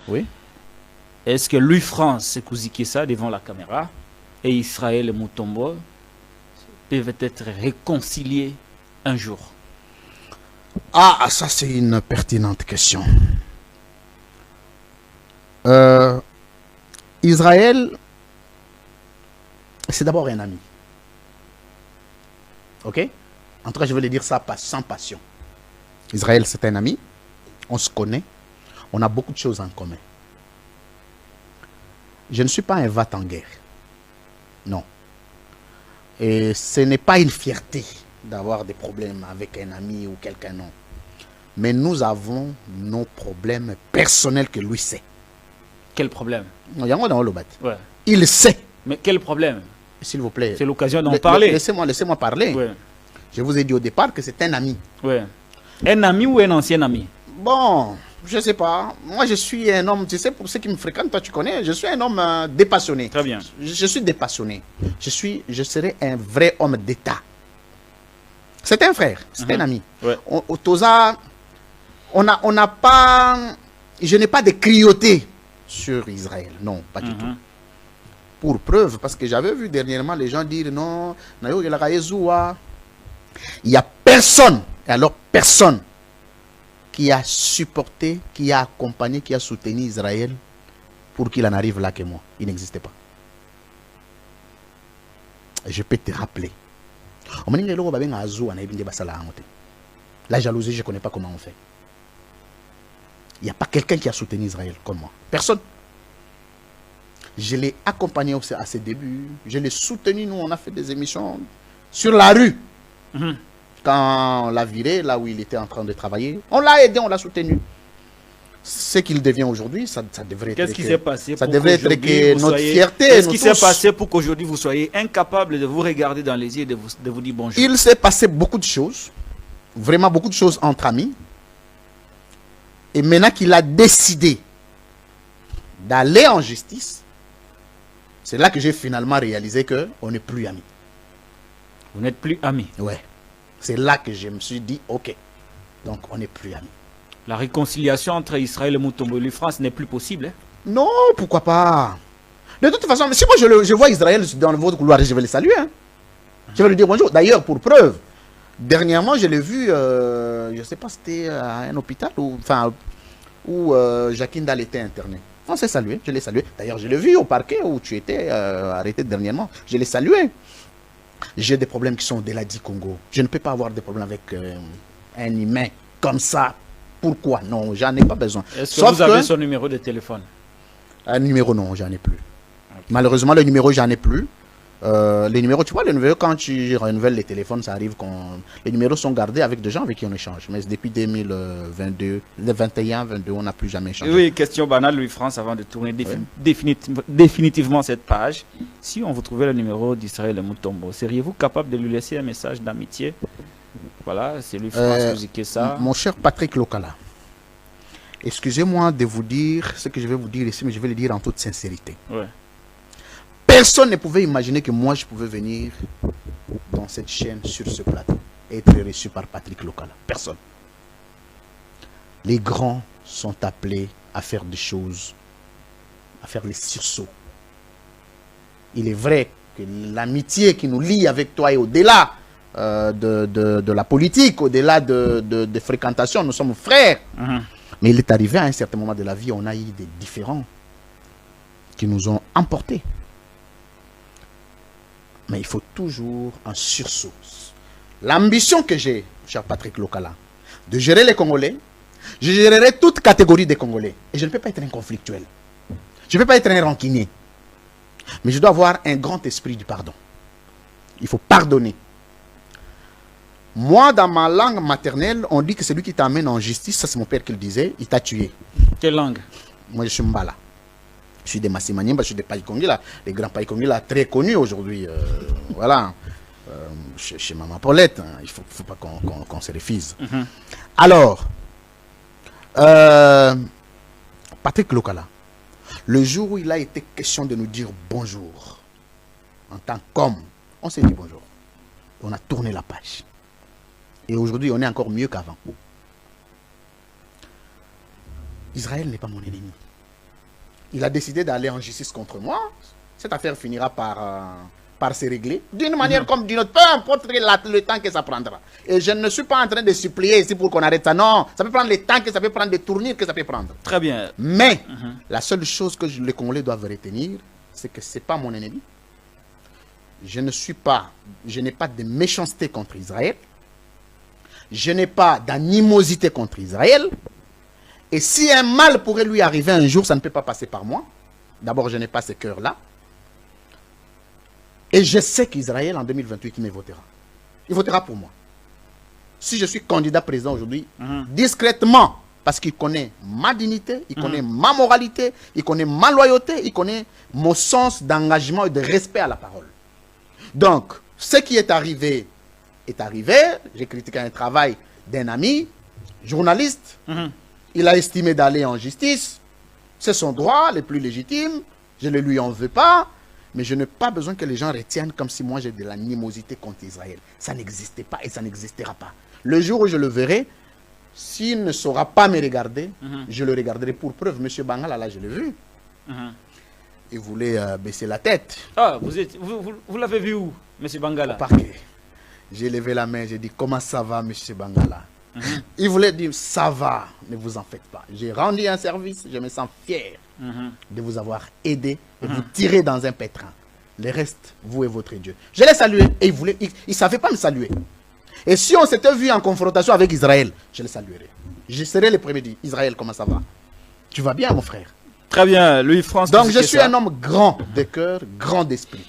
Oui. Est-ce que Louis France Sékou Kessa devant la caméra et Israël Mutombo peuvent être réconciliés un jour? Ah, ça c'est une pertinente question. Israël, c'est d'abord un ami. Ok? En tout cas, je vais le dire ça sans passion. Israël, c'est un ami. On se connaît. On a beaucoup de choses en commun. Je ne suis pas un vat en guerre. Non. Et ce n'est pas une fierté d'avoir des problèmes avec un ami ou quelqu'un, non. Mais nous avons nos problèmes personnels que lui sait. Quel problème? Ouais. Il sait. Mais quel problème? S'il vous plaît. C'est l'occasion d'en parler. Laissez-moi parler. Ouais. Je vous ai dit au départ que c'est un ami. Ouais. Un ami ou un ancien ami? Bon, je ne sais pas. Moi, je suis un homme, tu sais, pour ceux qui me fréquentent, toi tu connais, je suis un homme dépassionné. Très bien. Je suis dépassionné. Je serai un vrai homme d'État. C'est un frère, c'est un ami. Ouais. On n'a pas... Je n'ai pas de cruauté sur Israël. Non, pas du tout. Pour preuve, parce que j'avais vu dernièrement les gens dire non, il n'y a personne, et alors personne, qui a supporté, qui a accompagné, qui a soutenu Israël pour qu'il en arrive là que moi. Il n'existait pas. Je peux te rappeler. La jalousie, je ne connais pas comment on fait. Il n'y a pas quelqu'un qui a soutenu Israël comme moi. Personne. Je l'ai accompagné à ses débuts. Je l'ai soutenu. Nous, on a fait des émissions sur la rue. Quand on l'a viré, là où il était en train de travailler, on l'a aidé, on l'a soutenu. Ce qu'il devient aujourd'hui, ça devrait être... Qu'est-ce qui s'est passé? Ça devrait être que notre fierté... Qu'est-ce qui s'est passé pour qu'aujourd'hui vous soyez incapable de vous regarder dans les yeux et de vous dire bonjour? Il s'est passé beaucoup de choses. Vraiment beaucoup de choses entre amis. Et maintenant qu'il a décidé d'aller en justice, c'est là que j'ai finalement réalisé qu'on n'est plus amis. Vous n'êtes plus amis? Ouais. C'est là que je me suis dit, ok, donc on n'est plus amis. La réconciliation entre Israël et Mutombo et Louis France n'est plus possible, hein? Non, pourquoi pas? De toute façon, si moi je vois Israël dans le votre couloir, je vais le saluer. Hein. Je vais lui dire bonjour. D'ailleurs, pour preuve, dernièrement, je l'ai vu, je ne sais pas, c'était à un hôpital où Jacqueline Dalle était internée. On s'est salué, je l'ai salué. D'ailleurs, je l'ai vu au parquet où tu étais arrêté dernièrement. Je l'ai salué. J'ai des problèmes qui sont au-delà du Congo. Je ne peux pas avoir des problèmes avec un humain comme ça. Pourquoi? Non, j'en ai pas besoin. Est-ce que vous avez son numéro de téléphone? Un numéro, non, j'en ai plus. Okay. Malheureusement, le numéro, j'en ai plus. Les numéros, tu vois, les numéros, quand tu renouvelles les téléphones, ça arrive quand... Les numéros sont gardés avec des gens avec qui on échange. Mais depuis 2022, 2021, 2022, on n'a plus jamais échangé. Oui, question banale, Louis-France, avant de tourner définitivement cette page. Si on vous trouvait le numéro d'Israël Mutombo, seriez-vous capable de lui laisser un message d'amitié? Voilà, c'est Louis-France Kessa. Mon cher Patrick Lokala, excusez-moi de vous dire ce que je vais vous dire ici, mais je vais le dire en toute sincérité. Ouais. Personne ne pouvait imaginer que moi je pouvais venir dans cette chaîne, sur ce plateau, et être reçu par Patrick Lokala. Personne. Les grands sont appelés à faire des choses, à faire les sursauts. Il est vrai que l'amitié qui nous lie avec toi est au-delà de la politique, au-delà de fréquentation. Nous sommes frères. Mais il est arrivé à un certain moment de la vie, on a eu des différends qui nous ont emportés. Mais il faut toujours un sursaut. L'ambition que j'ai, cher Patrick Lokala, de gérer les Congolais, je gérerai toute catégorie des Congolais. Et je ne peux pas être un conflictuel. Je ne peux pas être un rancunier. Mais je dois avoir un grand esprit du pardon. Il faut pardonner. Moi, dans ma langue maternelle, on dit que celui qui t'amène en justice, ça c'est mon père qui le disait, il t'a tué. Quelle langue? Moi, je suis Mbala. Je suis des Massimaniemba, je suis des Païkongila, les grands Païkongila très connus aujourd'hui. Voilà. Chez Maman Paulette, hein, il ne faut pas qu'on se refuse. Alors, Patrick Lokala, le jour où il a été question de nous dire bonjour, en tant qu'homme, on s'est dit bonjour. On a tourné la page. Et aujourd'hui, on est encore mieux qu'avant. Israël n'est pas mon ennemi. il a décidé d'aller en justice contre moi. Cette affaire finira par se régler d'une manière comme d'une autre, peu importe le temps que ça prendra. Et je ne suis pas en train de supplier ici pour qu'on arrête ça. Non, ça peut prendre le temps que ça peut prendre, des tournures que ça peut prendre. Très bien. Mais la seule chose que les Congolais doivent retenir, c'est que ce n'est pas mon ennemi. Je n'ai pas de méchanceté contre Israël. Je n'ai pas d'animosité contre Israël. Et si un mal pourrait lui arriver un jour, ça ne peut pas passer par moi. D'abord, je n'ai pas ce cœur-là. Et je sais qu'Israël, en 2028, il me votera. Il votera pour moi. Si je suis candidat président aujourd'hui, discrètement, parce qu'il connaît ma dignité, il connaît ma moralité, il connaît ma loyauté, il connaît mon sens d'engagement et de respect à la parole. Donc, ce qui est arrivé est arrivé. J'ai critiqué un travail d'un ami, journaliste. Il a estimé d'aller en justice. C'est son droit le plus légitime. Je ne lui en veux pas. Mais je n'ai pas besoin que les gens retiennent comme si moi j'ai de l'animosité contre Israël. Ça n'existait pas et ça n'existera pas. Le jour où je le verrai, s'il ne saura pas me regarder, je le regarderai pour preuve. Monsieur Bangala, là, je l'ai vu. Il voulait baisser la tête. Ah, vous l'avez vu où, Monsieur Bangala? Au parquet. J'ai levé la main, j'ai dit, comment ça va, Monsieur Bangala? Il voulait dire, ça va, ne vous en faites pas. J'ai rendu un service, je me sens fier de vous avoir aidé et vous tirer dans un pétrin. Le reste, vous et votre Dieu. Je l'ai salué et il ne savait pas me saluer. Et si on s'était vu en confrontation avec Israël, je le saluerais. Je serais le premier à dire, Israël, comment ça va? Tu vas bien, mon frère? Très bien, Louis-François. Donc je suis un homme grand de cœur, grand d'esprit.